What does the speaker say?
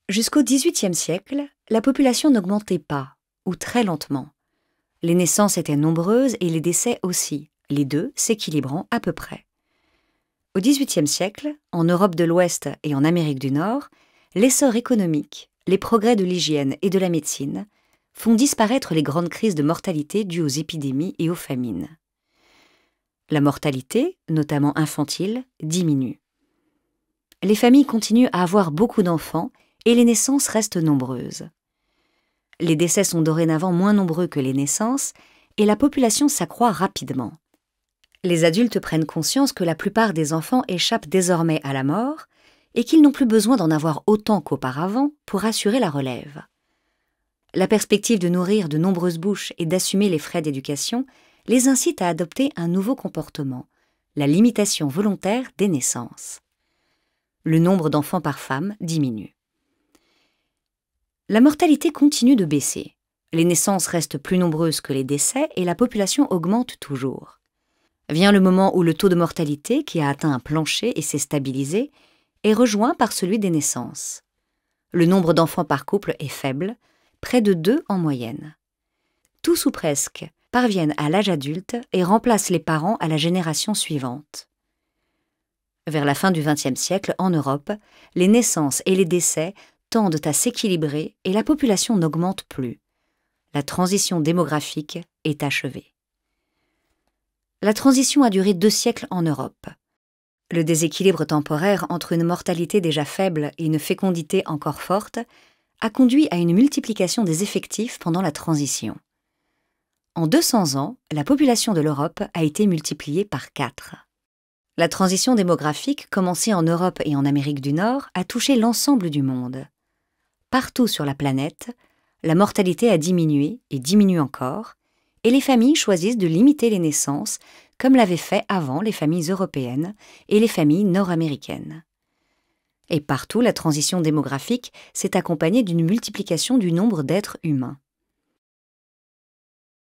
Jusqu'au XVIIIe siècle, la population n'augmentait pas, ou très lentement. Les naissances étaient nombreuses et les décès aussi, les deux s'équilibrant à peu près. Au XVIIIe siècle, en Europe de l'Ouest et en Amérique du Nord, l'essor économique, les progrès de l'hygiène et de la médecine font disparaître les grandes crises de mortalité dues aux épidémies et aux famines. La mortalité, notamment infantile, diminue. Les familles continuent à avoir beaucoup d'enfants et les naissances restent nombreuses. Les décès sont dorénavant moins nombreux que les naissances et la population s'accroît rapidement. Les adultes prennent conscience que la plupart des enfants échappent désormais à la mort et qu'ils n'ont plus besoin d'en avoir autant qu'auparavant pour assurer la relève. La perspective de nourrir de nombreuses bouches et d'assumer les frais d'éducation les incite à adopter un nouveau comportement, la limitation volontaire des naissances. Le nombre d'enfants par femme diminue. La mortalité continue de baisser. Les naissances restent plus nombreuses que les décès et la population augmente toujours. Vient le moment où le taux de mortalité, qui a atteint un plancher et s'est stabilisé, est rejoint par celui des naissances. Le nombre d'enfants par couple est faible, près de 2 en moyenne. Tous ou presque parviennent à l'âge adulte et remplacent les parents à la génération suivante. Vers la fin du XXe siècle, en Europe, les naissances et les décès tendent à s'équilibrer et la population n'augmente plus. La transition démographique est achevée. La transition a duré 2 siècles en Europe. Le déséquilibre temporaire entre une mortalité déjà faible et une fécondité encore forte a conduit à une multiplication des effectifs pendant la transition. En 200 ans, la population de l'Europe a été multipliée par 4. La transition démographique, commencée en Europe et en Amérique du Nord, a touché l'ensemble du monde. Partout sur la planète, la mortalité a diminué et diminue encore, et les familles choisissent de limiter les naissances, comme l'avaient fait avant les familles européennes et les familles nord-américaines. Et partout, la transition démographique s'est accompagnée d'une multiplication du nombre d'êtres humains.